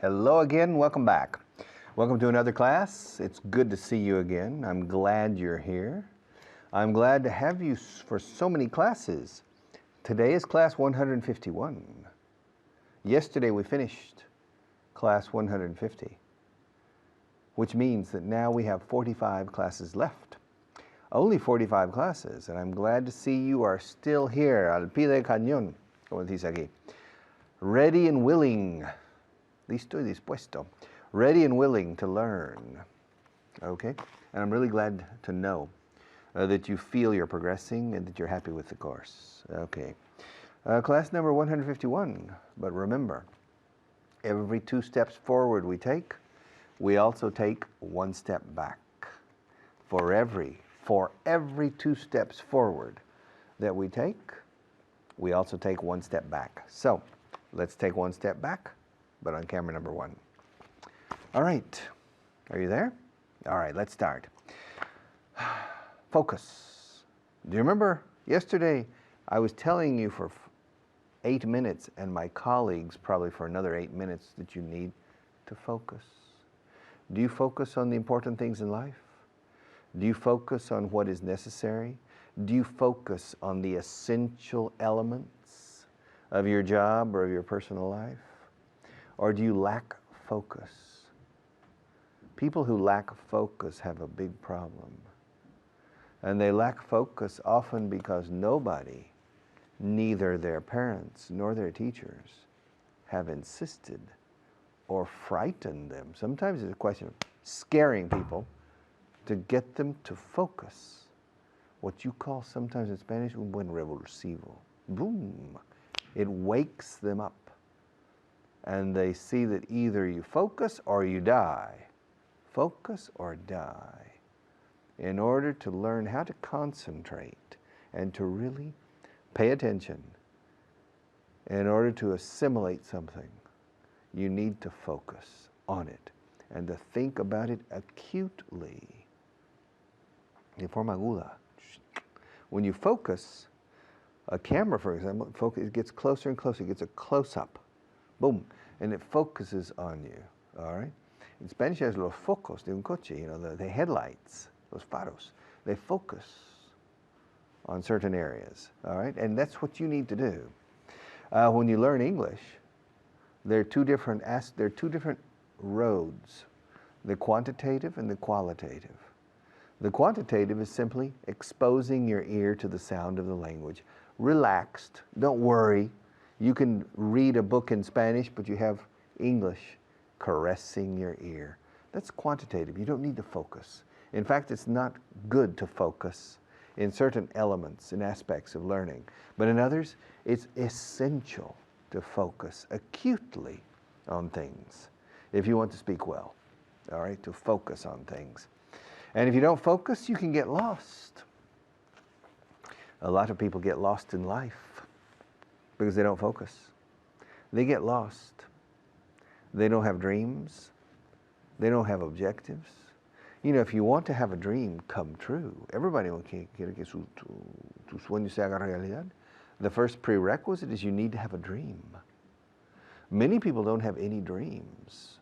Hello again, welcome back. Welcome to another class. It's good to see you again. I'm glad you're here. I'm glad to have you for so many classes. Today is class 151. Yesterday we finished class 150, which means that now we have 45 classes left. Only 45 classes, and I'm glad to see you are still here, al pie del cañón, como dice aquí. Ready and willing, listo y dispuesto, ready and willing to learn, okay? And I'm really glad to know that you feel you're progressing and that you're happy with the course, okay? Class number 151, but remember, every 2 steps forward we take, we also take 1 step back. For every 2 steps forward that we take, we also take 1 step back. So let's take 1 step back, but on camera number 1. All right, are you there? All right, let's start. Focus. Do you remember yesterday I was telling you for 8 minutes, and my colleagues probably for another 8 minutes, that you need to focus. Do you focus on the important things in life? Do you focus on what is necessary? Do you focus on the essential elements of your job or of your personal life? Or do you lack focus? People who lack focus have a big problem. And they lack focus often because nobody, neither their parents nor their teachers, have insisted or frightened them. Sometimes it's a question of scaring people to get them to focus. What you call sometimes in Spanish, un buen revulsivo. Boom! It wakes them up. And they see that either you focus or you die. Focus or die. In order to learn how to concentrate and to really pay attention, in order to assimilate something, you need to focus on it and to think about it acutely. De forma aguda. When you focus, a camera, for example, it gets closer and closer. It gets a close-up. Boom. And it focuses on you. All right? In Spanish, there's los focos de un coche, you know, the headlights, los faros. They focus on certain areas. All right? And that's what you need to do. When you learn English, there are two different roads, the quantitative and the qualitative. The quantitative is simply exposing your ear to the sound of the language. Relaxed, don't worry. You can read a book in Spanish, but you have English caressing your ear. That's quantitative. You don't need to focus. In fact, it's not good to focus in certain elements and aspects of learning. But in others, it's essential to focus acutely on things if you want to speak well, all right, to focus on things. And if you don't focus, you can get lost. A lot of people get lost in life because they don't focus. They get lost. They don't have dreams. They don't have objectives. You know, if you want to have a dream come true, everybody quiere que tu sueño se haga realidad. The first prerequisite is you need to have a dream. Many people don't have any dreams.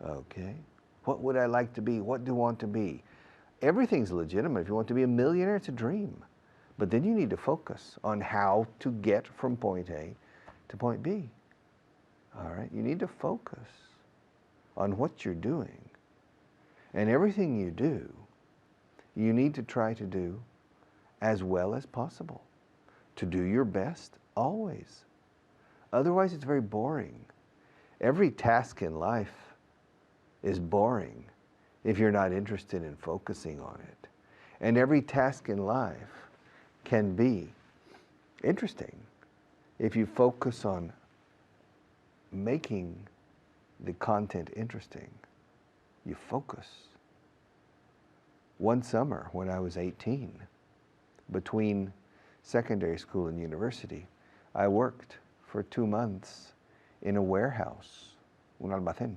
Okay? What would I like to be? What do I want to be? Everything's legitimate. If you want to be a millionaire, it's a dream. But then you need to focus on how to get from point A to point B. All right? You need to focus on what you're doing. And everything you do, you need to try to do as well as possible. To do your best, always. Otherwise, it's very boring. Every task in life is boring if you're not interested in focusing on it. And every task in life can be interesting if you focus on making the content interesting. You focus. One summer when I was 18, between secondary school and university, I worked for 2 months in a warehouse, un almacén,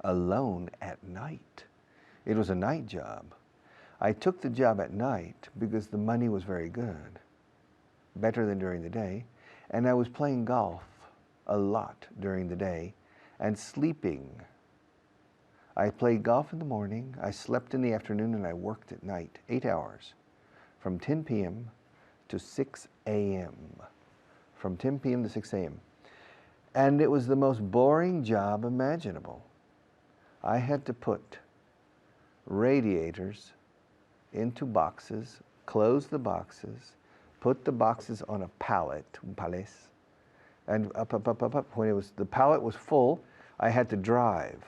alone at night. It was a night job. I took the job at night because the money was very good, better than during the day, and I was playing golf a lot during the day, and sleeping. I played golf in the morning, I slept in the afternoon, and I worked at night, 8 hours, from 10 p.m. to 6 a.m. From 10 p.m. to 6 a.m. And it was the most boring job imaginable. I had to put radiators into boxes, close the boxes, put the boxes on a pallet, un palés, and up. When the pallet was full, I had to drive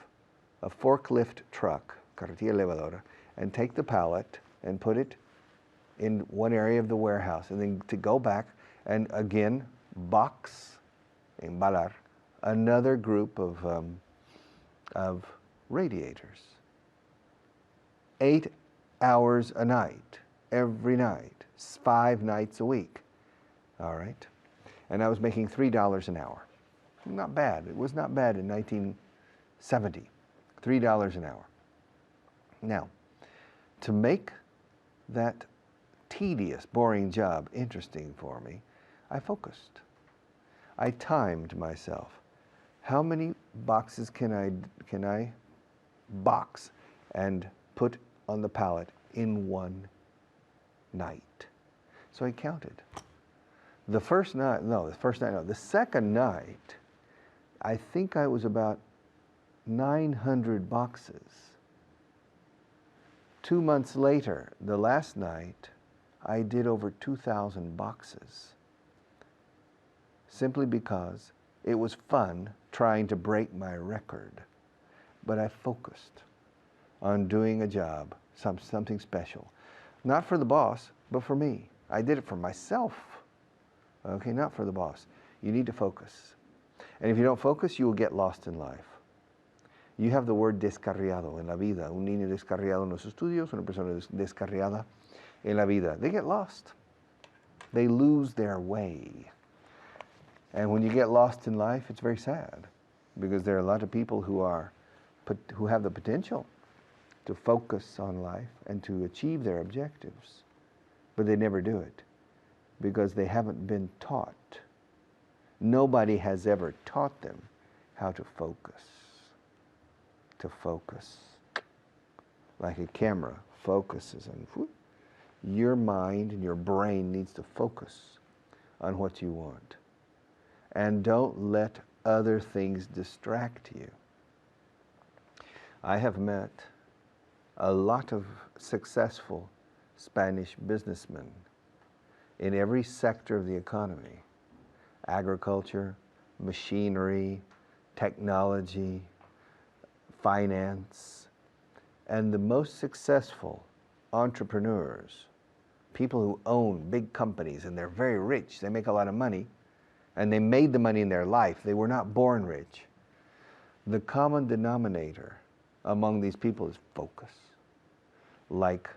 a forklift truck, carretilla elevadora, and take the pallet and put it in one area of the warehouse, and then to go back and again box, embalar, another group of radiators. 8 hours a night, every night, 5 nights a week. All right, and I was making $3 an hour. Not bad. It was not bad in 1970. $3 an hour. Now, to make that tedious, boring job interesting for me, I focused. I timed myself. How many boxes can I box and put on the pallet in one night? So I counted. The second night, I think I was about 900 boxes. 2 months later, the last night, I did over 2,000 boxes. Simply because it was fun trying to break my record. But I focused on doing a job, something special. Not for the boss, but for me. I did it for myself. Okay, not for the boss. You need to focus. And if you don't focus, you will get lost in life. You have the word descarriado en la vida. Un niño descarriado en los estudios, una persona descarriada en la vida. They get lost. They lose their way. And when you get lost in life, it's very sad, because there are a lot of people who have the potential to focus on life and to achieve their objectives, but they never do it because they haven't been taught. Nobody has ever taught them how to focus. To focus. Like a camera focuses on whoop. Your mind and your brain needs to focus on what you want. And don't let other things distract you. I have met a lot of successful Spanish businessmen in every sector of the economy: agriculture, machinery, technology, finance. And the most successful entrepreneurs, people who own big companies and they're very rich, they make a lot of money, and they made the money in their life. They were not born rich. The common denominator among these people is focus. Like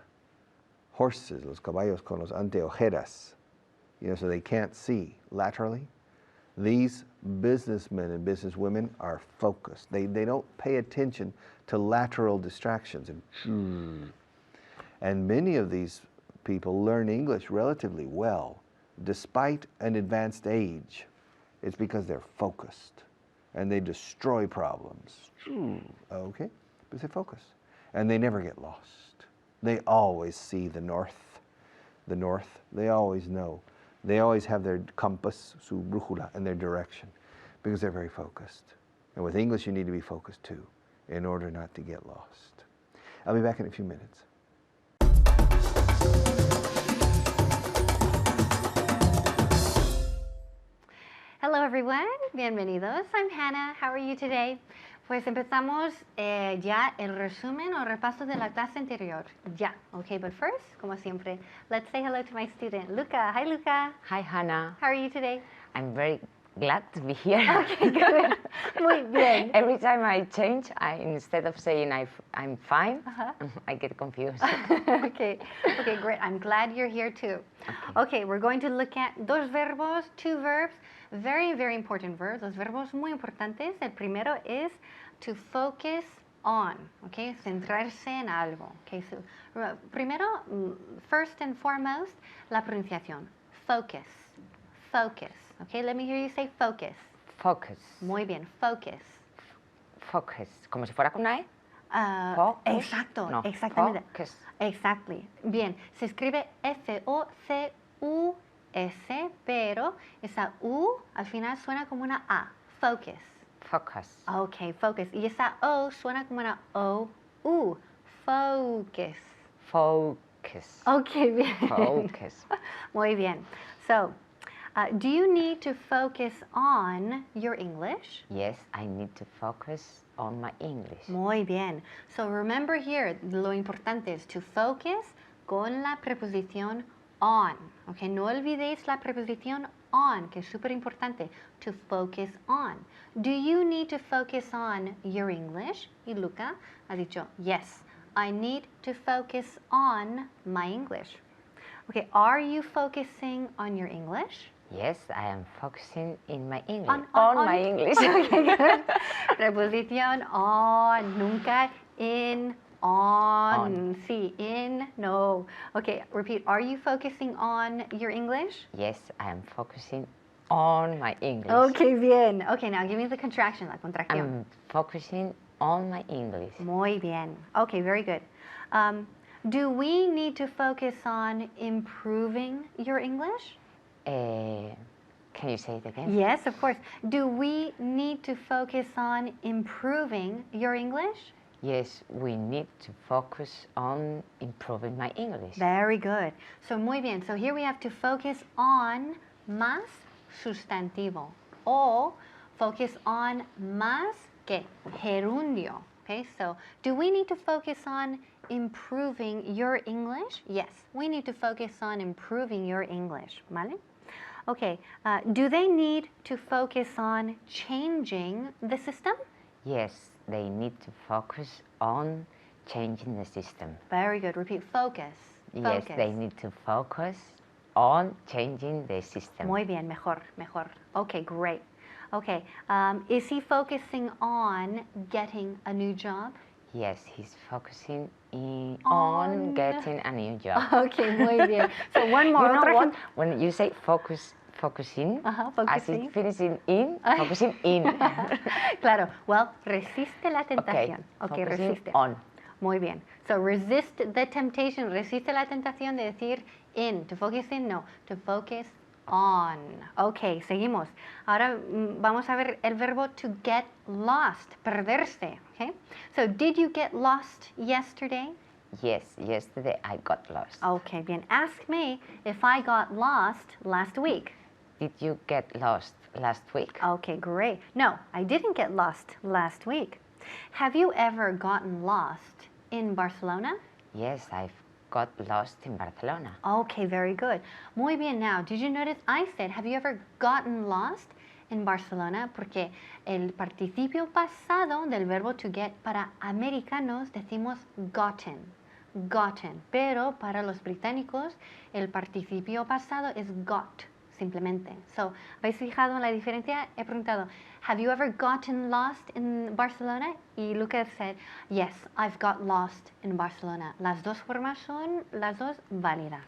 horses, los caballos con los anteojeras, so they can't see laterally. These businessmen and businesswomen are focused. They don't pay attention to lateral distractions. And many of these people learn English relatively well, despite an advanced age. It's because they're focused and they destroy problems. Okay, but they focus. And they never get lost. They always see the north. They always know. They always have their compass, su brújula, and their direction, because they're very focused. And with English, you need to be focused too, in order not to get lost. I'll be back in a few minutes. Hello everyone, bienvenidos. I'm Hannah. How are you today? Pues empezamos ya el resumen o repaso de la clase anterior. Ya, okay, but first, como siempre, let's say hello to my student, Luca. Hi, Luca. Hi, Hannah. How are you today? I'm very glad to be here. Okay, good. Muy bien. Every time I change, instead of saying I'm fine, I get confused. Okay, great. I'm glad you're here too. Okay, we're going to look at dos verbos, two verbs. Very, very important verbs. Los verbos muy importantes. El primero es to focus on, okay, centrarse en algo. Okay, so primero, first and foremost, la pronunciación. Focus, focus. Okay, let me hear you say focus. Focus. Muy bien, focus. Focus. Como si fuera con una E. Focus. Exacto, No, exactamente. focus. Exactly. Bien, se escribe Focus, pero esa U al final suena como una A. Focus. Focus. Ok, focus. Y esa O suena como una O-U. Focus. Focus. Ok, bien. Focus. Muy bien. So, do you need to focus on your English? Yes, I need to focus on my English. Muy bien. So remember here, lo importante es to focus con la preposición on. Okay, no olvidéis la preposición on, que es súper importante. To focus on. Do you need to focus on your English? Y Luca ha dicho, yes, I need to focus on my English. Okay, are you focusing on your English? Yes, I am focusing in my English. On my English. Okay, good. Preposición on, nunca in, on. Sí, in, no. Okay, repeat. Are you focusing on your English? Yes, I am focusing on my English. Okay, bien. Okay, now give me the contraction, la contracción. I'm focusing on my English. Muy bien. Okay, very good. Do we need to focus on improving your English? Can you say it again? Yes, of course. Do we need to focus on improving your English? Yes, we need to focus on improving my English. Very good. So, muy bien. So, here we have to focus on más sustantivo o focus on más que gerundio. Okay, so do we need to focus on improving your English? Yes, we need to focus on improving your English. ¿Vale? Okay, do they need to focus on changing the system? Yes, they need to focus on changing the system. Very good. Repeat. Focus. Yes, Focus. they need to focus on changing the system. Muy bien. Mejor. Mejor. Okay, great. Okay, is he focusing on getting a new job? Yes, he's focusing On- on getting a new job. Okay, muy bien. So one more. You know otro what? ejemplo. When you say focusing, Ajá, as focusing. it's finishing in, focusing in. Claro. Well, resiste la tentación. Okay, focusing resiste. on. Muy bien. So resist the temptation. Resiste la tentación de decir in. To focus in, no. To focus on. Ok, seguimos. Ahora vamos a ver el verbo to get lost, perderse. Okay? So, did you get lost yesterday? Yes, yesterday I got lost. Okay, bien. Ask me if I got lost last week. Did you get lost last week? Okay, great. No, I didn't get lost last week. Have you ever gotten lost in Barcelona? Yes, I've got lost in Barcelona. Okay, very good. Muy bien. Now, did you notice I said, have you ever gotten lost in Barcelona? Porque el participio pasado del verbo to get para americanos decimos gotten. Gotten. Pero para los británicos el participio pasado es got, simplemente. So, ¿habéis fijado en la diferencia? He preguntado, have you ever gotten lost in Barcelona? Y Lucas said, yes, I've got lost in Barcelona. Las dos formas son las dos válidas.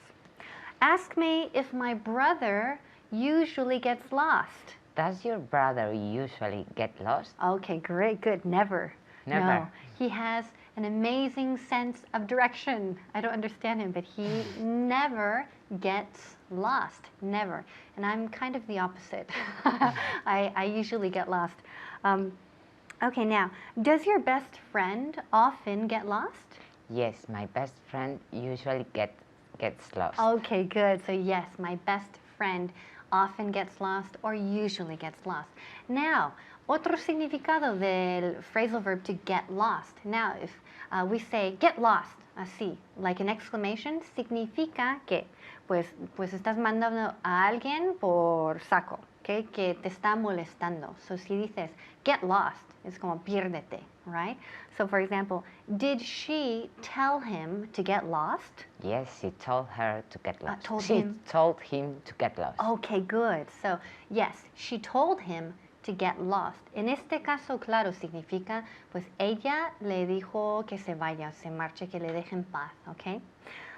Ask me if my brother usually gets lost. Does your brother usually get lost? Okay, great, good. Never. Never. No. He has an amazing sense of direction. I don't understand him, but he never gets lost. Never. And I'm kind of the opposite. I usually get lost. Okay, now, does your best friend often get lost? Yes, my best friend usually gets lost. Okay, good. So yes, my best friend often gets lost or usually gets lost. Now, otro significado del phrasal verb to get lost. Now, if we say get lost, así, like an exclamation, significa que pues estás mandando a alguien por saco, okay, que te está molestando. So si dices get lost, it's como piérdete, right? So for example, did she tell him to get lost? Yes, she told her to get lost. told she him. told him to get lost. Okay, good. So, yes, she told him to get lost. En este caso, claro, significa, pues ella le dijo que se vaya, se marche, que le deje en paz, okay?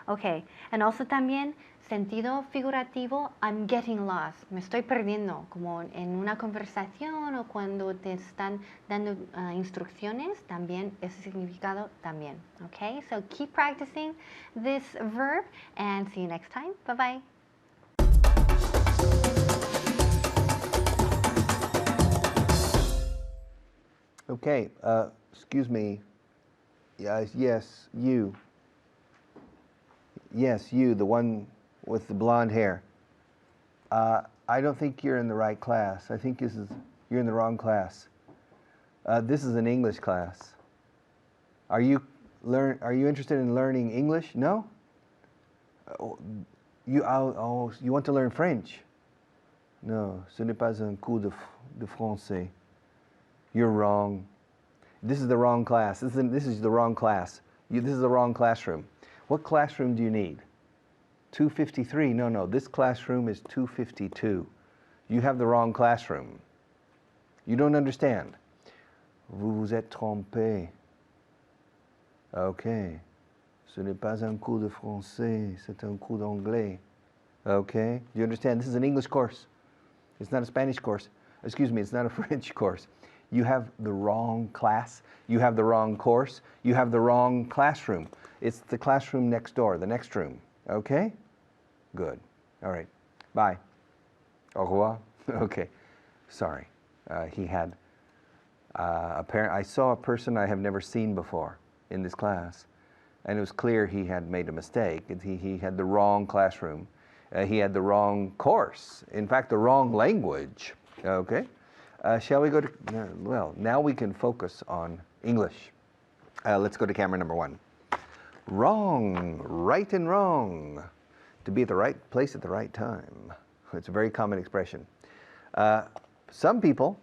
Okay, and also también sentido figurativo, I'm getting lost, me estoy perdiendo, como en una conversación o cuando te están dando instrucciones, también ese significado también. Okay, so keep practicing this verb and see you next time. Bye bye. Okay, excuse me. Yes, you. Yes, you, the one with the blonde hair. I don't think you're in the right class. I think you're in the wrong class. This is an English class. Are you interested in learning English? No? You want to learn French? No, ce n'est pas un cours de français. You're wrong. This is the wrong class. This is the wrong class. This is the wrong classroom. What classroom do you need? 253? No, this classroom is 252. You have the wrong classroom. You don't understand. Vous vous êtes trompé. Okay. Ce n'est pas un cours de français, c'est un cours d'anglais. Okay? Do you understand? This is an English course. It's not a Spanish course. Excuse me, it's not a French course. You have the wrong class. You have the wrong course. You have the wrong classroom. It's the classroom next door, the next room. Okay? Good. All right. Bye. Au revoir. Okay. Sorry. He had I saw a person I have never seen before in this class, and it was clear he had made a mistake. He had the wrong classroom. He had the wrong course. In fact, the wrong language. Okay? Shall we go to, well, now we can focus on English. Let's go to camera number 1. Wrong, right and wrong. To be at the right place at the right time. It's a very common expression. Some people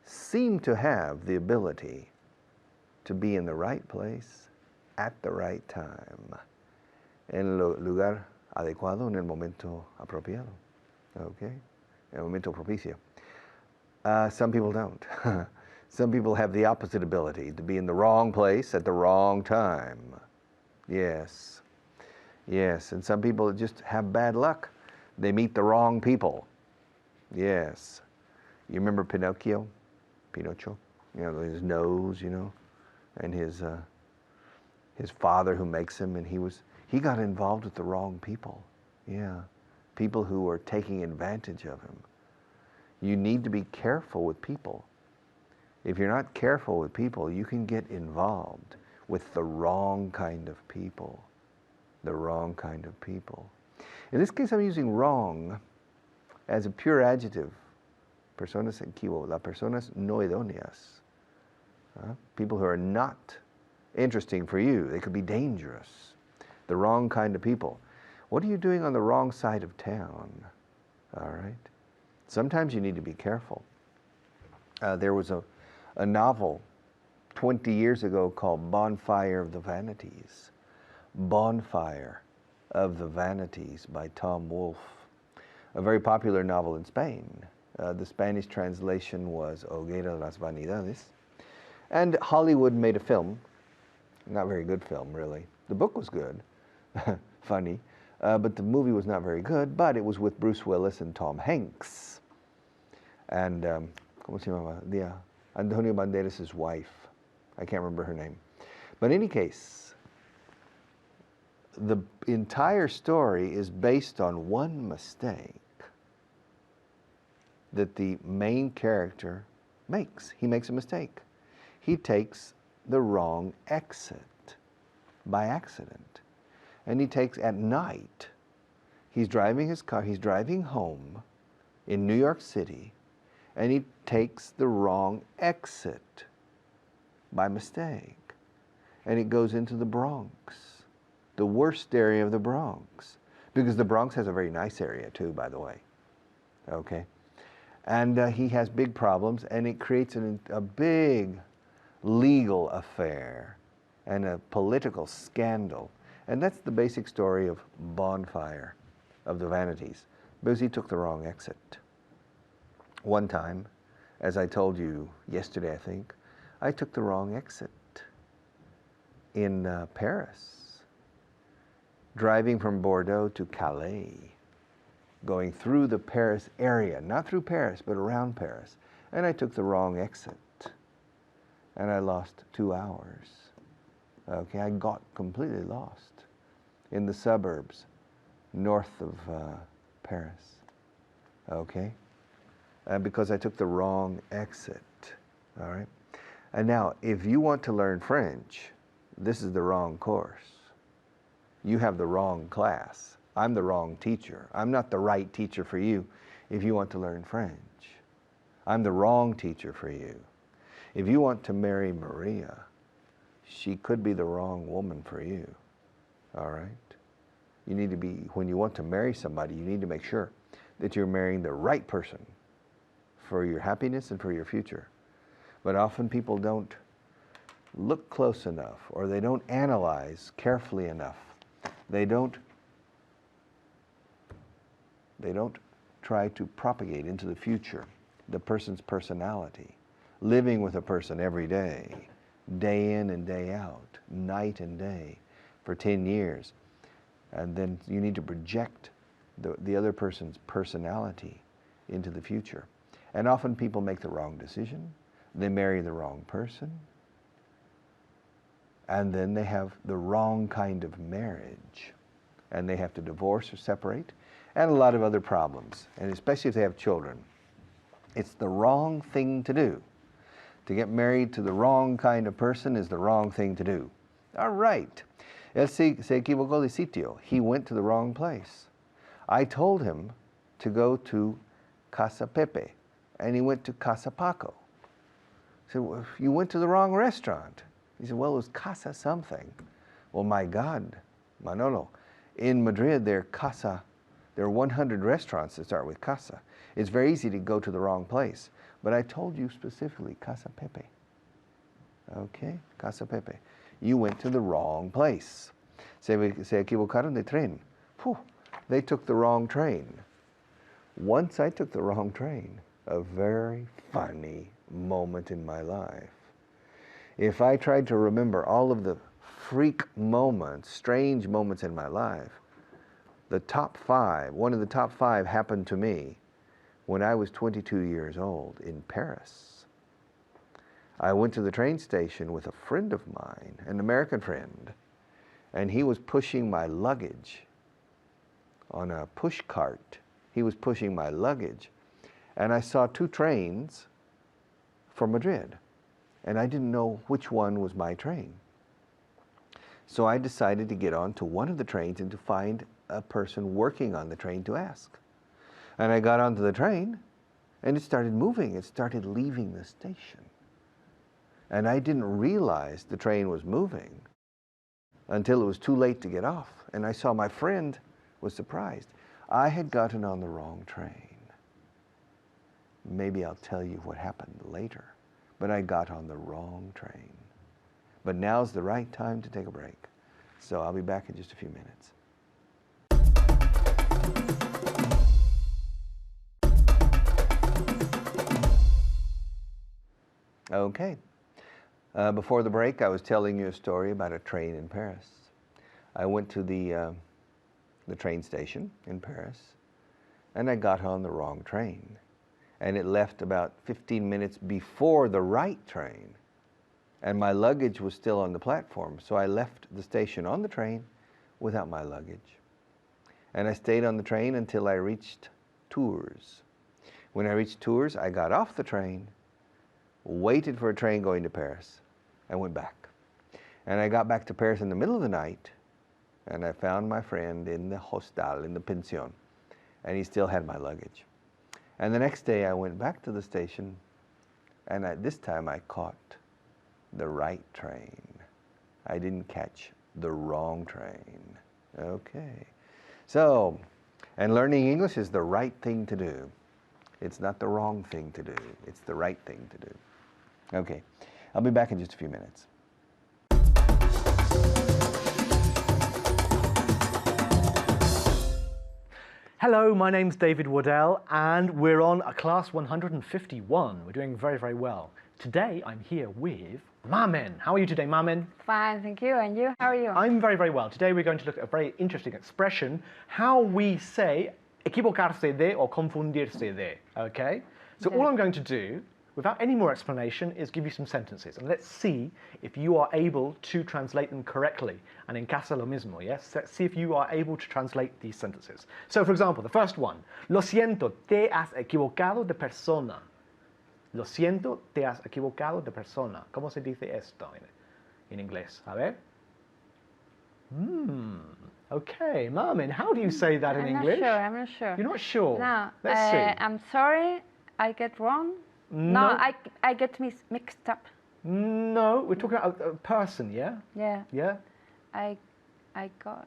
seem to have the ability to be in the right place at the right time. En el lugar adecuado, en el momento apropiado. Okay? En el momento propicio. Some people don't. Some people have the opposite ability to be in the wrong place at the wrong time. Yes. Yes, and some people just have bad luck. They meet the wrong people. Yes. You remember Pinocho? You know, his nose, you know, and his father who makes him, and he got involved with the wrong people. Yeah. People who were taking advantage of him. You need to be careful with people. If you're not careful with people, you can get involved with the wrong kind of people. The wrong kind of people. In this case, I'm using wrong as a pure adjective. Personas equívocas, las personas no idóneas. People who are not interesting for you. They could be dangerous. The wrong kind of people. What are you doing on the wrong side of town? All right. Sometimes you need to be careful. There was a novel 20 years ago called Bonfire of the Vanities. Bonfire of the Vanities by Tom Wolfe. A very popular novel in Spain. The Spanish translation was Hoguera de las Vanidades. And Hollywood made a film. Not very good film, really. The book was good. Funny. But the movie was not very good, but it was with Bruce Willis and Tom Hanks. And, ¿cómo se llamaba? Antonio Banderas' wife. I can't remember her name. But in any case, the entire story is based on one mistake that the main character makes. He makes a mistake. He takes the wrong exit by accident. And he takes at night, he's driving his car, he's driving home in New York City, and he takes the wrong exit by mistake. And it goes into the Bronx, the worst area of the Bronx, because the Bronx has a very nice area too, by the way. Okay? And he has big problems, and it creates a big legal affair and a political scandal. And that's the basic story of Bonfire of the Vanities, because he took the wrong exit. One time, as I told you yesterday, I think, I took the wrong exit in Paris. driving from Bordeaux to Calais, going through the Paris area, not through Paris, but around Paris. And I took the wrong exit, and I lost 2 hours. Okay, I got completely lost in the suburbs north of Paris. Okay, because I took the wrong exit. All right, and now if you want to learn French, this is the wrong course. You have the wrong class. I'm the wrong teacher. I'm not the right teacher for you if you want to learn French. I'm the wrong teacher for you. If you want to marry Maria, she could be the wrong woman for you. All right? You need to be, when you want to marry somebody, you need to make sure that you're marrying the right person for your happiness and for your future. But often people don't look close enough, or they don't analyze carefully enough. They don't try to propagate into the future the person's personality, living with a person every day, day in and day out, night and day, for 10 years. And then you need to project the other person's personality into the future. And often people make the wrong decision, they marry the wrong person, and then they have the wrong kind of marriage, and they have to divorce or separate, and a lot of other problems, and especially if they have children. It's the wrong thing to do. To get married to the wrong kind of person is the wrong thing to do. All right. Él se equivocó de sitio. He went to the wrong place. I told him to go to Casa Pepe, and he went to Casa Paco. I said, well, you went to the wrong restaurant. He said, well, it was Casa something. Well, my God, Manolo, in Madrid, there are 100 restaurants that start with Casa. It's very easy to go to the wrong place. But I told you specifically, Casa Pepe. Okay, Casa Pepe. You went to the wrong place. Se equivocaron de tren. Whew, they took the wrong train. Once I took the wrong train, a very funny moment in my life. If I tried to remember all of the freak moments, strange moments in my life, the top 5, one of the top 5 happened to me when I was 22 years old in Paris. I went to the train station with a friend of mine, an American friend, and he was pushing my luggage on a push cart. He was pushing my luggage, and I saw 2 trains for Madrid, and I didn't know which one was my train. So I decided to get on to one of the trains and to find a person working on the train to ask. And I got onto the train, and it started moving. It started leaving the station. And I didn't realize the train was moving until it was too late to get off. And I saw my friend was surprised. I had gotten on the wrong train. Maybe I'll tell you what happened later. But I got on the wrong train. But now's the right time to take a break. So I'll be back in just a few minutes. Okay. Before the break, I was telling you a story about a train in Paris. I went to the train station in Paris, and I got on the wrong train. And it left about 15 minutes before the right train. And my luggage was still on the platform, so I left the station on the train without my luggage. And I stayed on the train until I reached Tours. When I reached Tours, I got off the train, waited for a train going to Paris, and went back. And I got back to Paris in the middle of the night, and I found my friend in the hostel, in the pension, and he still had my luggage. And the next day I went back to the station, and this time I caught the right train. I didn't catch the wrong train. Okay. So, and learning English is the right thing to do. It's not the wrong thing to do. It's the right thing to do. Okay. I'll be back in just a few minutes. Hello, my name's David Waddell, and we're on a class 151. We're doing very, very well. Today I'm here with Mamen. How are you today, Mamen? Fine, thank you. And you? How are you? I'm very, very well. Today we're going to look at a very interesting expression, how we say equivocarse de or confundirse de, okay? So all I'm going to do, without any more explanation, is give you some sentences. And let's see if you are able to translate them correctly. And en casa lo mismo, yes? Let's see if you are able to translate these sentences. So, for example, the first one. Lo siento, te has equivocado de persona. Lo siento, te has equivocado de persona. ¿Cómo se dice esto en inglés? A ver. Okay, Mamen, how do you say that in English? I'm not sure. You're not sure? No, Let's see. I'm sorry, I get wrong. No. I get mixed up. No, we're talking about a person, yeah? Yeah, Yeah? I got.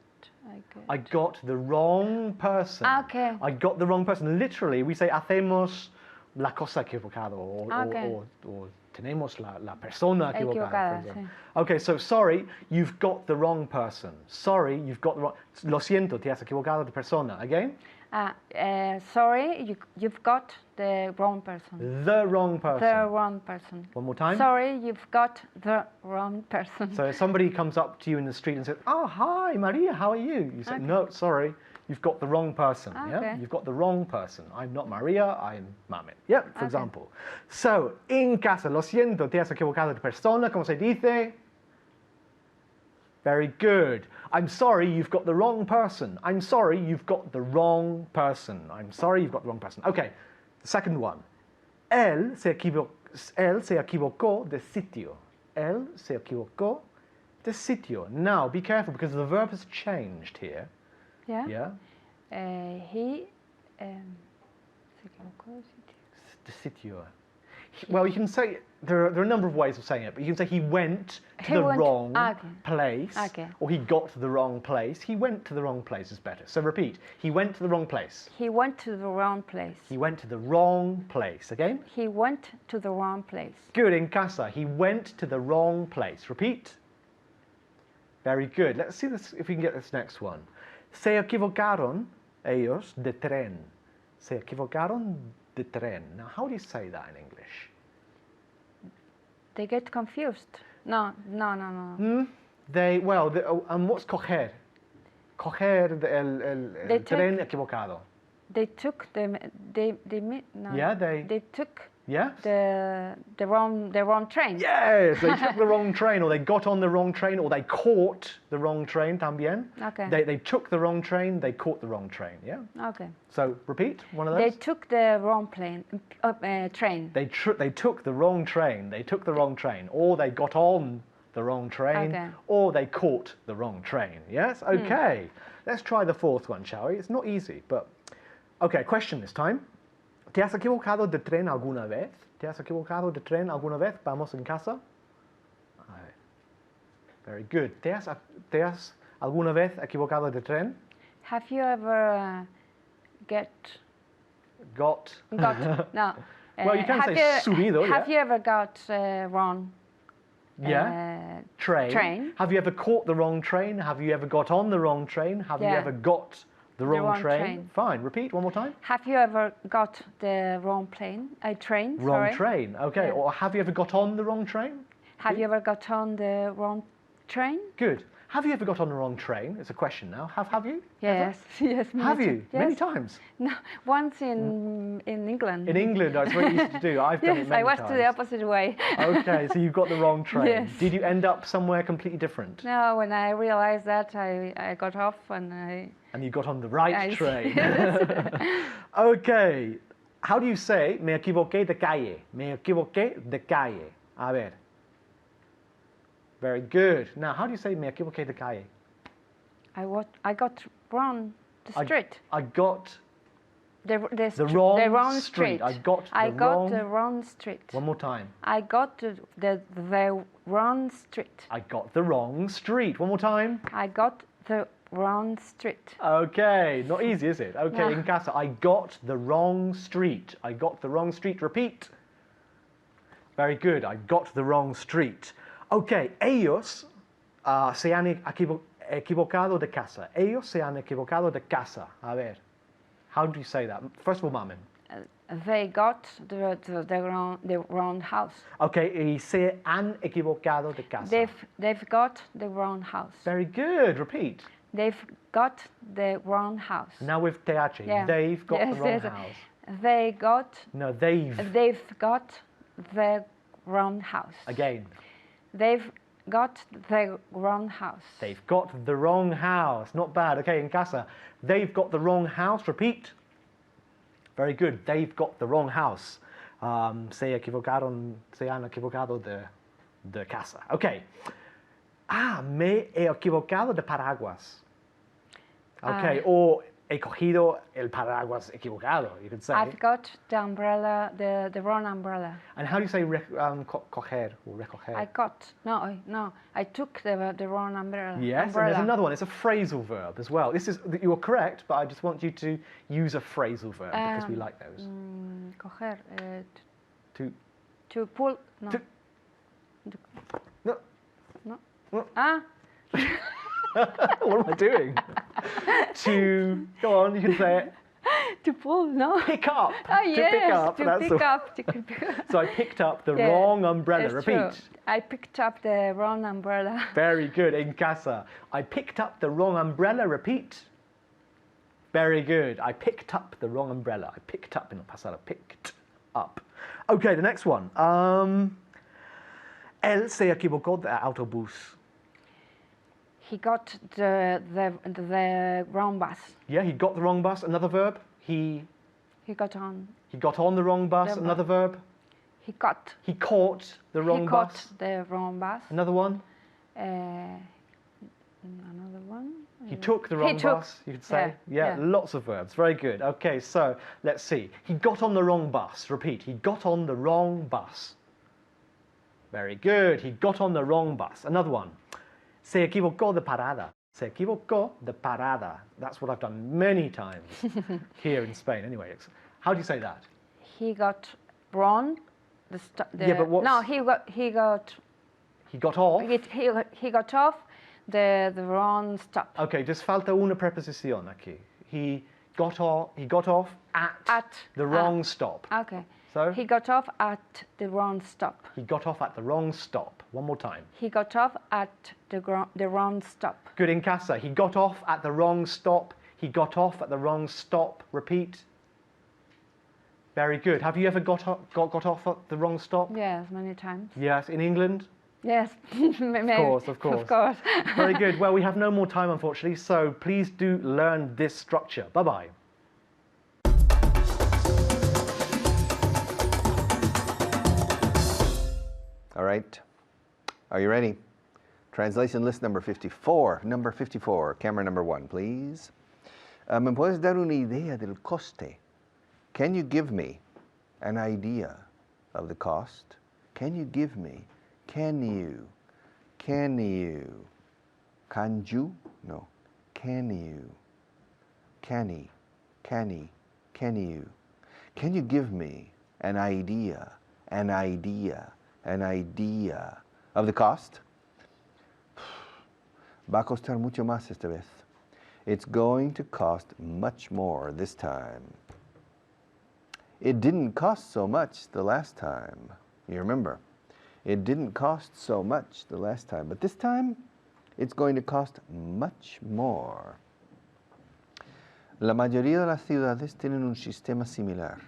I got the wrong person. Okay. I got the wrong person. Literally, we say hacemos la cosa equivocada or tenemos la persona equivocada. Equivocada, sí. Okay, so sorry, you've got the wrong person. Sorry, you've got the wrong... Lo siento, te has equivocado de persona. Again? Sorry, you've got the wrong person. The wrong person. The wrong person. One more time. Sorry, you've got the wrong person. So if somebody comes up to you in the street and says, "Oh, hi, Maria, how are you?" You say, "No, sorry, you've got the wrong person." Yeah, Okay. you've got the wrong person. I'm not Maria, I'm Mamen. Yeah, for example. So, en casa, lo siento, te has equivocado de persona. ¿Cómo se dice? Very good. I'm sorry, you've got the wrong person. I'm sorry, you've got the wrong person. I'm sorry, you've got the wrong person. Okay, the second one. Él se equivocó de sitio. Él se equivocó de sitio. Now, be careful because the verb has changed here. Yeah. Yeah? He. Se equivocó. De sitio. Well, you can say, there are a number of ways of saying it, but you can say he went to the wrong place, or he got to the wrong place. He went to the wrong place is better. So repeat, he went to the wrong place. He went to the wrong place. He went to the wrong place. Again? He went to the wrong place. Good, en casa. He went to the wrong place. Repeat. Very good. Let's see this, if we can get this next one. Se equivocaron ellos de tren. Se equivocaron de tren. Now, how do you say that in English? They get confused. No. What's coger? Coger el tren equivocado. They took they took Yes? the wrong train. Yes, they took the wrong train, or they got on the wrong train, or they caught the wrong train también. Okay. They took the wrong train, they caught the wrong train, yeah? Okay. So, repeat, one of those. They took the wrong train. They took the wrong train, they took the wrong train, or they got on the wrong train, Okay. or they caught the wrong train, yes? Okay, let's try the fourth one, shall we? It's not easy, but... Okay, question this time. ¿Te has equivocado de tren alguna vez? ¿Te has equivocado de tren alguna vez? Vamos en casa. Very good. ¿Te has alguna vez equivocado de tren? Have you ever Got? no? Well, you can say subido, Have yeah. you ever got wrong? Yeah. Train. Train. Have you ever caught the wrong train? Have you ever got on the wrong train? Have you Yeah. ever got the wrong wrong train? train. Fine. Repeat one more time. Have you ever got the wrong train? Wrong sorry. train. Okay. Yeah. Or have you ever got on the wrong train? Have you ever got on the wrong train? Good. Have you ever got on the wrong train? It's a question now. Have you? Yes. Yes. Have you? Yes. Many times. No, once in England. In England, that's very easy to do. I've done it Yes, many I was times. to the opposite way. Okay, so you've got the wrong train. Yes. Did you end up somewhere completely different? No, when I realized that, I got off and I. And you got on the right I- train. Okay. How do you say me equivoqué de calle? Me equivoqué de calle. A ver. Very good. Now, how do you say me equivoqué de calle? I got wrong the street. I got The wrong street. I got the wrong street. One more time. I got the wrong street. I got the wrong street. One more time. I got the wrong street. Okay, not easy, is it? Okay, No. in casa, I got the wrong street. I got the wrong street. Repeat. Very good. I got the wrong street. Okay, ellos se han equivocado de casa. Ellos se han equivocado de casa. A ver, how do you say that? First of all, Mamen. they got the wrong house. Okay, y se han equivocado de casa. They've got the wrong house. Very good. Repeat. They've got the wrong house. Now with TH. Yeah. They've got Yes, the wrong yes. house. They got. No, they've. They've got the wrong house. Again. They've got the wrong house. They've got the wrong house. Not bad. Okay, in casa. They've got the wrong house. Repeat. Very good. They've got the wrong house. Se han equivocado de casa. Okay. Me he equivocado de paraguas. Okay, or he cogido el paraguas equivocado, you could say. I've got the umbrella, the wrong umbrella. And how do you say coger or recoger? I took the wrong umbrella. Yes, and there's another one. It's a phrasal verb as well. You are correct, but I just want you to use a phrasal verb because we like those. Coger. To To pull. No. To- no. No. Ah. What am I doing? To go on, you can say it. To pull. No. Pick up. Oh to yes. pick up. To that's pick the- up. To pick up. So I picked up the Yeah, wrong umbrella. It's Repeat. true. I picked up the wrong umbrella. Very good. En casa. I picked up the wrong umbrella. Repeat. Very good. I picked up the wrong umbrella. I picked up in the pasado. Picked up. Okay, the next one. Él se equivocó de autobús. He got the wrong bus. Yeah, he got the wrong bus. Another verb. He got on. got on the wrong bus. The Another verb. He got. He caught the wrong He caught bus. the wrong bus. Another one. Another one. He took the wrong took- bus, you could say. yeah. Lots of verbs. Very good. Okay, so let's see. He got on the wrong bus. Repeat. He got on the wrong bus. Very good. He got on the wrong bus. Another one. Se equivocó de parada. Se equivocó de parada. That's what I've done many times here in Spain. Anyway, how do you say that? He got wrong. Yeah, but what's- No, he got. He got off. He got off the wrong stop. Okay, just falta una preposición aquí. He got off at the wrong stop. Okay. So? He got off at the wrong stop. He got off at the wrong stop. One more time. He got off at the wrong stop. Good in casa. He got off at the wrong stop. He got off at the wrong stop. Repeat. Very good. Have you ever got off at the wrong stop? Yes, many times. Yes, in England? Yes. Of course. Of course. Very good. Well, we have no more time, unfortunately, so please do learn this structure. Bye-bye. All right. Are you ready? Translation list number 54. Number 54. Camera number 1, please. ¿Me puedes dar una idea del coste? Can you give me an idea of the cost? Can you give me? Can you? Can you? Can you? No. Can you? Can you? Can you give me an idea of the cost? Va a costar mucho más esta vez. It's going to cost much more this time. It didn't cost so much the last time. You remember? It didn't cost so much the last time, but this time it's going to cost much more. La mayoría de las ciudades tienen un sistema similar.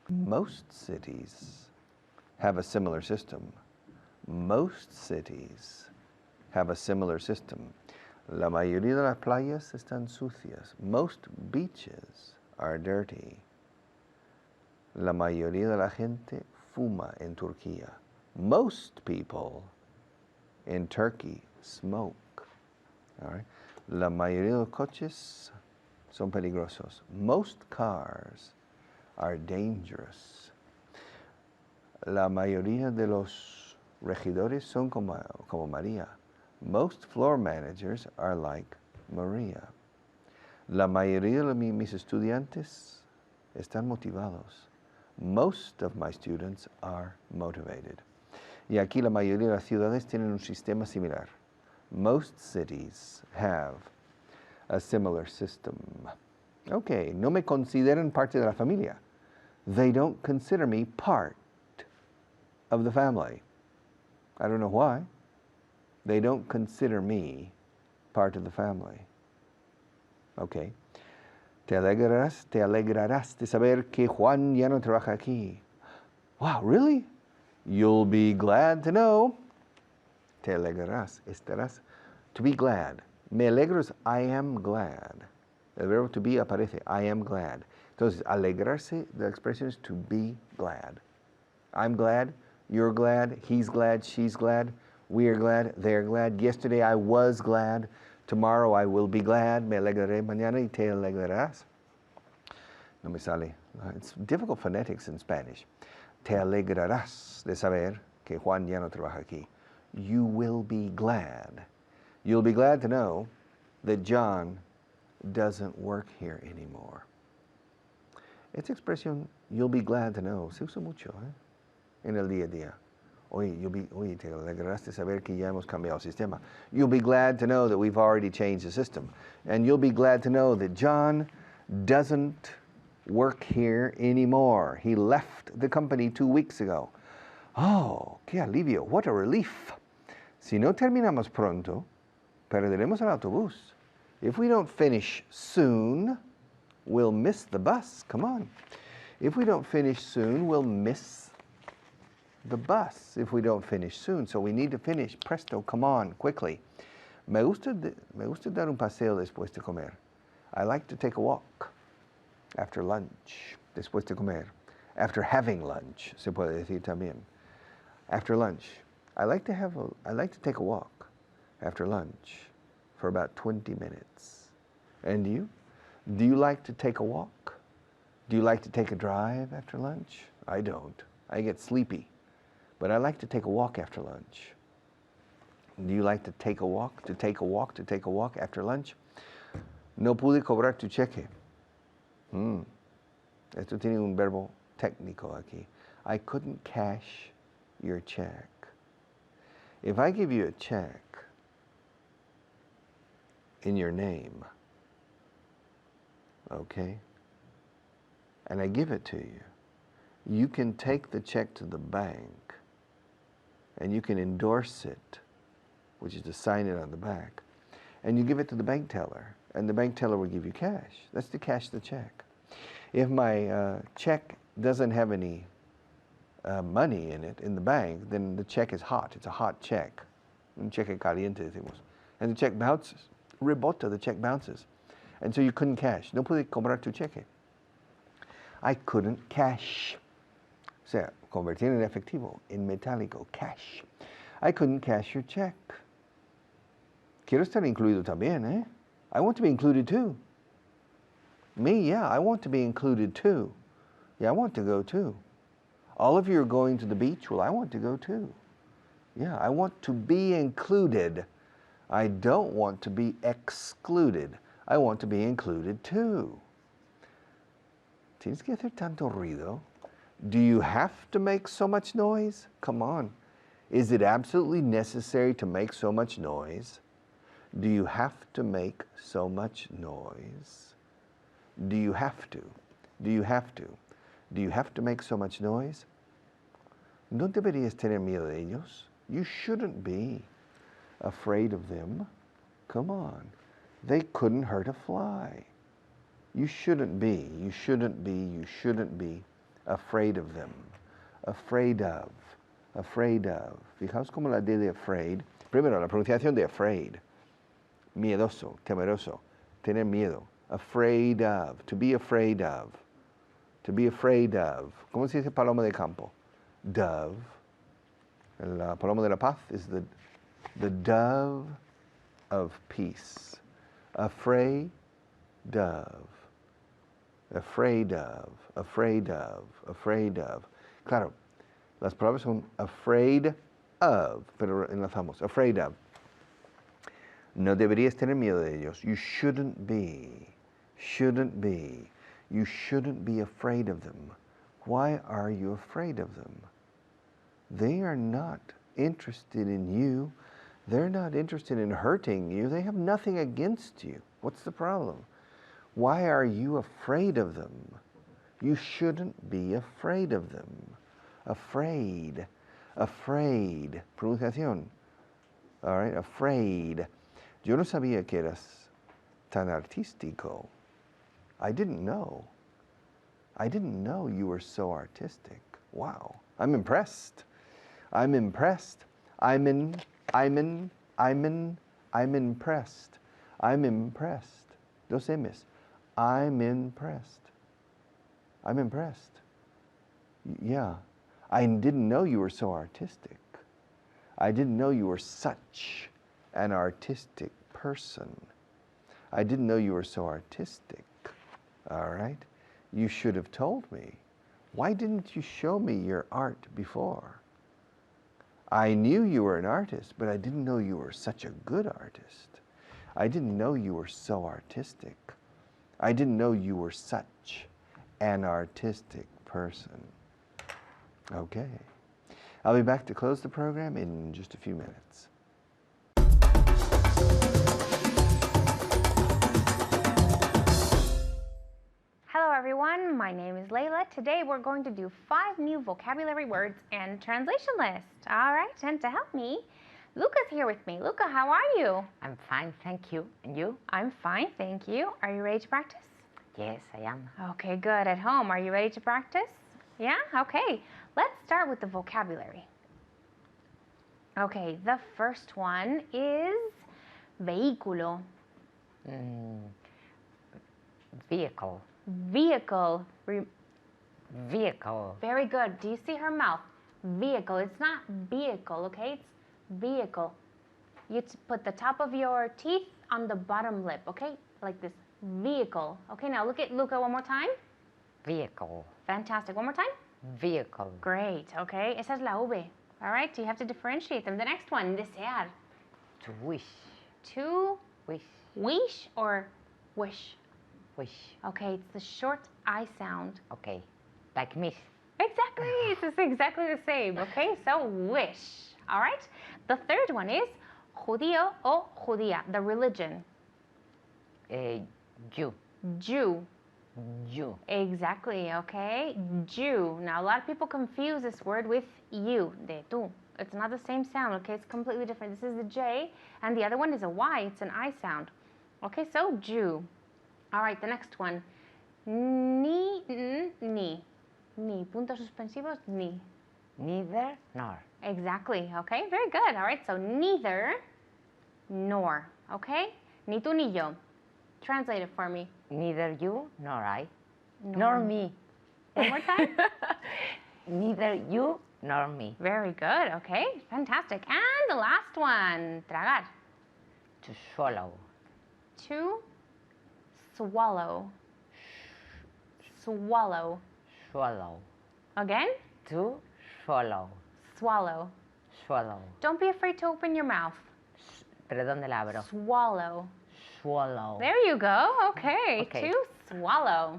Most cities have a similar system. Most cities have a similar system. La mayoría de las playas están sucias. Most beaches are dirty. La mayoría de la gente fuma en Turquía. Most people in Turkey smoke. All right. La mayoría de los coches son peligrosos. Most cars are dangerous. La mayoría de los regidores son como María. Most floor managers are like Maria. La mayoría de mis estudiantes están motivados. Most of my students are motivated. Y aquí la mayoría de las ciudades tienen un sistema similar. Most cities have a similar system. Okay, no me consideran parte de la familia. They don't consider me part of the family. I don't know why. They don't consider me part of the family. Okay. Te alegrarás de saber que Juan ya no trabaja aquí. Wow, really? You'll be glad to know. Te alegrarás, estarás. To be glad. Me alegro es I am glad. El verbo to be aparece, I am glad. Entonces, alegrarse, the expression is to be glad. I'm glad, you're glad, he's glad, she's glad, we are glad, they're glad. Yesterday I was glad, tomorrow I will be glad. Me alegraré mañana y te alegrarás. No me sale. It's difficult phonetics in Spanish. Te alegrarás de saber que Juan ya no trabaja aquí. You will be glad. You'll be glad to know that John doesn't work here anymore. Esta expresión, you'll be glad to know, se usa mucho en el día a día. Oye, te alegrarás de saber que ya hemos cambiado el sistema. You'll be glad to know that we've already changed the system. And you'll be glad to know that John doesn't work here anymore. He left the company 2 weeks ago. Oh, qué alivio, what a relief. Si no terminamos pronto, perderemos el autobús. If we don't finish soon, we'll miss the bus. Come on. If we don't finish soon, we'll miss the bus if we don't finish soon. So we need to finish. Presto, come on, quickly. Me gusta dar un paseo después de comer. I like to take a walk after lunch, después de comer. After having lunch, se puede decir también. After lunch. I like to take a walk after lunch for about 20 minutes. And you? Do you like to take a walk? Do you like to take a drive after lunch? I don't. I get sleepy. But I like to take a walk after lunch. Do you like to take a walk after lunch? No pude cobrar tu cheque. Esto tiene un verbo técnico aquí. I couldn't cash your check. If I give you a check in your name, okay, and I give it to you, you can take the check to the bank and you can endorse it, which is to sign it on the back, and you give it to the bank teller, and the bank teller will give you cash. That's to cash the check. If my check doesn't have any money in it in the bank, then the check is hot. It's a hot check. Un cheque caliente, decimos. And the check bounces. Rebota, the check bounces. And so you couldn't cash. No pude cobrar tu cheque. I couldn't cash. O sea, convertir en efectivo, en metálico, cash. I couldn't cash your check. Quiero estar incluido también, eh? I want to be included too. Me, yeah, I want to be included too. Yeah, I want to go too. All of you are going to the beach? Well, I want to go too. Yeah, I want to be included. I don't want to be excluded. I want to be included too. ¿Tienes que hacer tanto ruido? Do you have to make so much noise? Come on. Is it absolutely necessary to make so much noise? Do you have to make so much noise? Do you have to? Do you have to? Do you have to make so much noise? ¿No deberías tener miedo de ellos? You shouldn't be afraid of them. Come on. They couldn't hurt a fly. You shouldn't be afraid of them. Afraid of. Fijaos como la D de afraid. Primero, la pronunciación de afraid. Miedoso, temeroso, tener miedo. Afraid of, to be afraid of. To be afraid of. ¿Cómo se dice paloma de campo? Dove. La paloma de la paz is the dove of peace. Afraid of. Afraid of. Afraid of. Afraid of. Claro, las palabras son afraid of, pero enlazamos. Afraid of. No deberías tener miedo de ellos. You shouldn't be. Shouldn't be. You shouldn't be afraid of them. Why are you afraid of them? They are not interested in you. They're not interested in hurting you. They have nothing against you. What's the problem? Why are you afraid of them? You shouldn't be afraid of them. Afraid. Afraid. Pronunciación. All right, afraid. Yo no sabía que eras tan artístico. I didn't know. I didn't know you were so artistic. Wow. I'm impressed. I'm impressed. I'm impressed. I'm impressed. Dos M's. I'm impressed. I'm impressed. Yeah. I didn't know you were so artistic. I didn't know you were such an artistic person. I didn't know you were so artistic. All right? You should have told me. Why didn't you show me your art before? I knew you were an artist, but I didn't know you were such a good artist. I didn't know you were so artistic. I didn't know you were such an artistic person. Okay. I'll be back to close the program in just a few minutes. Hello everyone, my name is Layla. Today we're going to do 5 new vocabulary words and translation list. All right, and to help me, Luca's here with me. Luca, how are you? I'm fine, thank you. And you? I'm fine, thank you. Are you ready to practice? Yes, I am. Okay, good. At home, are you ready to practice? Yeah? Okay. Let's start with the vocabulary. Okay, the first one is vehículo. Vehicle. Vehicle. Vehicle. Very good. Do you see her mouth? Vehicle. It's not vehicle, okay? It's vehicle. You put the top of your teeth on the bottom lip, okay? Like this. Vehicle. Okay, now look at Luca one more time. Vehicle. Fantastic. One more time. Vehicle. Great. Okay, esa es la V. All right, so you have to differentiate them. The next one, desear. To wish. To Wish. wish or wish? Wish. Okay, it's the short I sound. Okay. Like miss. Exactly, it's exactly the same. Okay, so wish. All right, the third one is judío o judía, the religion. You. Jew. You. Exactly, okay? Jew. Now, a lot of people confuse this word with you, de tú. It's not the same sound, okay? It's completely different. This is a J, and the other one is a Y. It's an I sound. Okay, so Jew. All right, the next one. Ni. Ni. Puntos suspensivos, ni. Neither nor. Exactly, okay? Very good. All right, so neither nor, okay? Ni tú ni yo. Translate it for me. Neither you nor I. Nor me. One more time. Neither you nor me. Very good. Okay, fantastic. And the last one, tragar. To swallow. To swallow. Swallow. Swallow. Again? To swallow. Swallow. Swallow. Don't be afraid to open your mouth. ¿Pero dónde la abro? Swallow. Swallow. There you go. Okay, Okay. to swallow.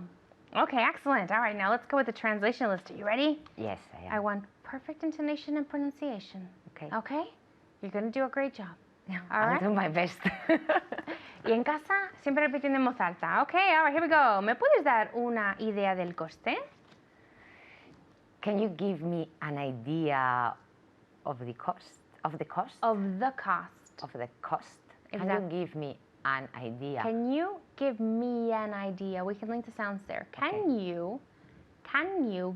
Okay, excellent. All right, now let's go with the translation list. Are you ready? Yes, I am. I want perfect intonation and pronunciation. Okay. Okay? You're going to do a great job. All I'll right? do my best. Y en casa, siempre repitiendo en voz alta. Okay, all right, here we go. ¿Me puedes dar una idea del coste? Can you give me an idea of the cost? Of the cost? Of the cost. Of the cost? Can Exactly. you give me an idea? Can you give me an idea? We can link the sounds there. Can you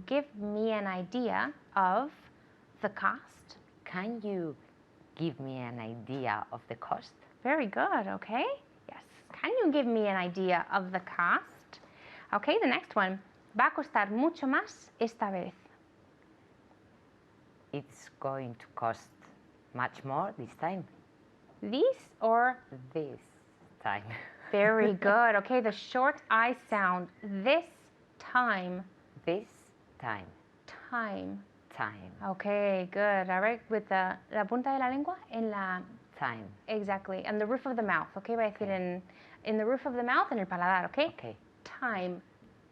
give me an idea of the cost? Can you give me an idea of the cost? Very good, okay? Yes. Can you give me an idea of the cost? Okay, the next one. Va a costar mucho más esta vez. It's going to cost much more this time. This or This time. very good. Okay, the short I sound. This time. This time. Time. Time. Okay, good. All right, with la punta de la lengua en la. Time. Exactly, and the roof of the mouth. Okay, va a decir in the roof of the mouth, en el paladar. Okay. Okay. Time.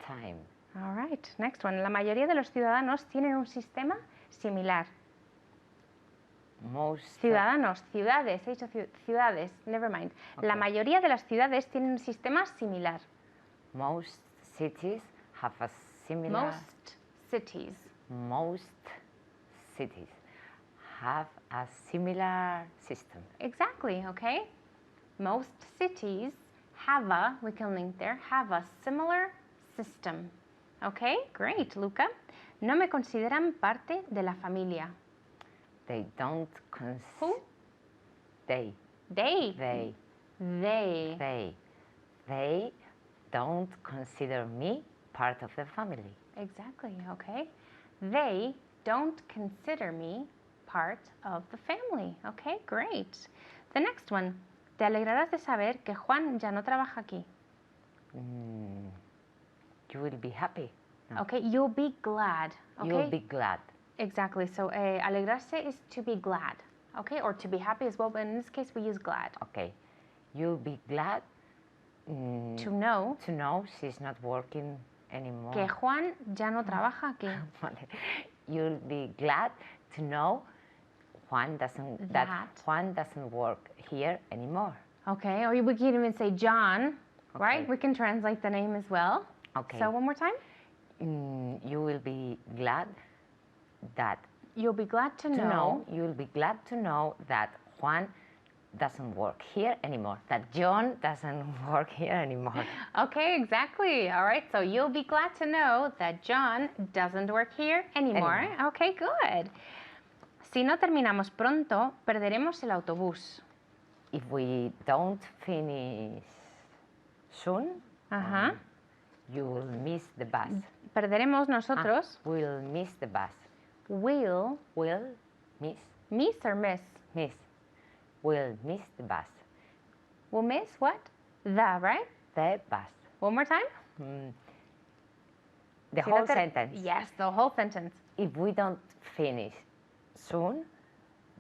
Time. All right, next one. La mayoría de los ciudadanos tienen un sistema similar. Most Ciudadanos, ciudades, he dicho ciudades, never mind. La mayoría de las ciudades tienen un sistema similar. most cities have a similar. Most cities. Most cities have a similar system. Exactly, okay? Most cities have a, we can link there, have a similar system. Okay, great, Luca. No me consideran parte de la familia. They don't Who? They. They. They. They. They don't consider me part of the family. Exactly, okay? They don't consider me part of the family. Okay, great. The next one. Te alegrarás de saber que Juan ya no trabaja aquí. You will be happy. No. Okay, you'll be glad. Okay? You'll be glad. Exactly. So alegrarse is to be glad. Okay, or to be happy as well, but in this case we use glad. Okay. You'll be glad To know to know she's not working anymore. que Juan ya no trabaja aquí. You'll be glad to know that That. Juan doesn't work here anymore. Okay, or we can even say John, right? Okay. We can translate the name as well. Okay. So one more time. You will be glad that You'll be glad to know. You'll be glad to know that Juan doesn't work here anymore. That John doesn't work here anymore. Okay, exactly. All right, so you'll be glad to know that John doesn't work here anymore. Okay, good. Si no terminamos pronto, perderemos el autobús. If we don't finish soon, Ajá. you will miss the bus. Perderemos nosotros. We'll miss the bus. Will Will miss miss or miss? miss. We'll miss the bus. We'll miss what? The, right? The bus. One more time. The Si no whole ter- sentence. Yes, the whole sentence. If we don't finish soon,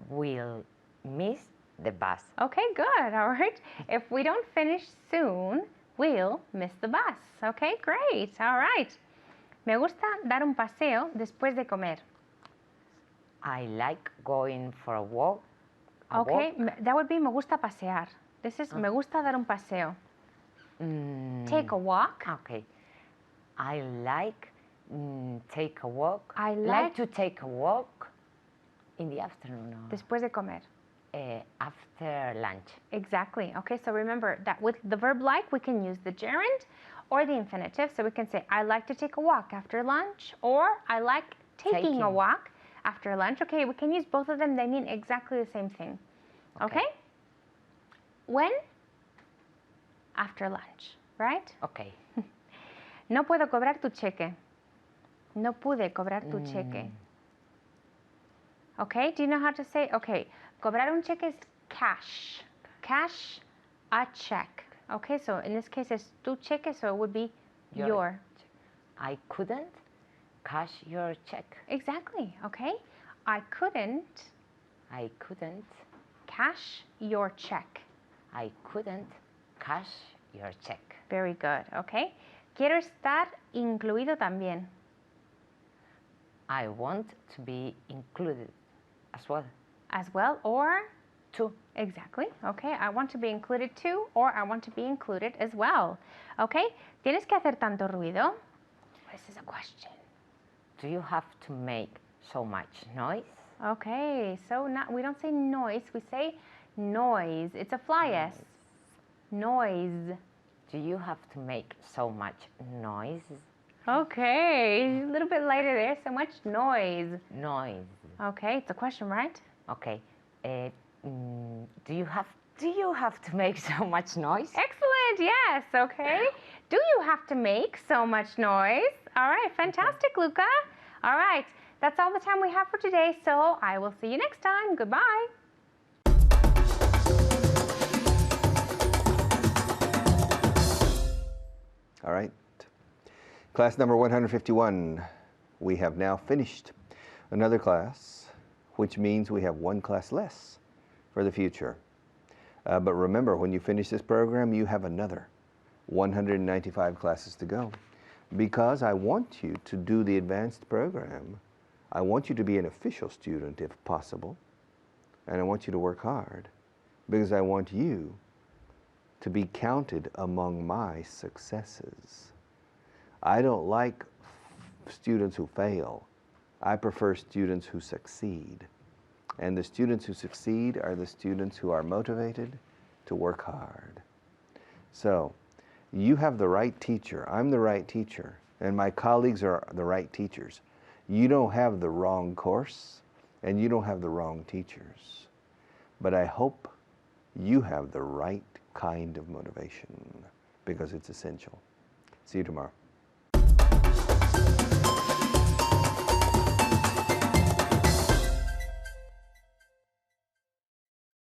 we'll miss the bus. Okay, good. All right. If we don't finish soon, we'll miss the bus. Okay, great. All right. Me gusta dar un paseo después de comer. I like going for a walk. Okay, that would be me gusta pasear. This is me gusta dar un paseo. Take a walk. Okay. I like take a walk. I like like- to take a walk in the afternoon or Después de comer. after lunch. Exactly. Okay, so remember that with the verb like, we can use the gerund or the infinitive. So we can say, I like to take a walk after lunch, or I like taking a Taking. walk after lunch. Okay, we can use both of them. They mean exactly the same thing. Okay? When? After lunch, right? Okay. No puedo cobrar tu cheque. No pude cobrar tu cheque. Okay, do you know how to say? Okay, cobrar un cheque is cash. Cash a check. Okay, so in this case it's tu cheque, so it would be your. I couldn't cash your check. Exactly, okay? I couldn't I couldn't cash your check. I couldn't cash your check. Very good, okay? Quiero estar incluido también. I want to be included as well. As well, or Too. exactly, okay? I want to be included too, or I want to be included as well. Okay? ¿Tienes que hacer tanto ruido? This is a question. Do you have to make so much noise? Okay, so we don't say noise, we say noise. It's a fly S. Noise. Do you have to make so much noise? Okay, a little bit lighter there, so much noise. Noise. Okay, it's a question, right? Okay. Do you have to make so much noise? Excellent, yes, okay. Do you have to make so much noise? All right, fantastic, Luca. All right, that's all the time we have for today, so I will see you next time. Goodbye. All right. Class number 151. We have now finished another class, which means we have one class less for the future. But remember, when you finish this program, you have another 195 classes to go. Because I want you to do the advanced program, I want you to be an official student if possible, and I want you to work hard because I want you to be counted among my successes. I don't like students who fail. I prefer students who succeed. And the students who succeed are the students who are motivated to work hard. So, you have the right teacher. I'm the right teacher. And my colleagues are the right teachers. You don't have the wrong course, and you don't have the wrong teachers. But I hope you have the right kind of motivation, because it's essential. See you tomorrow.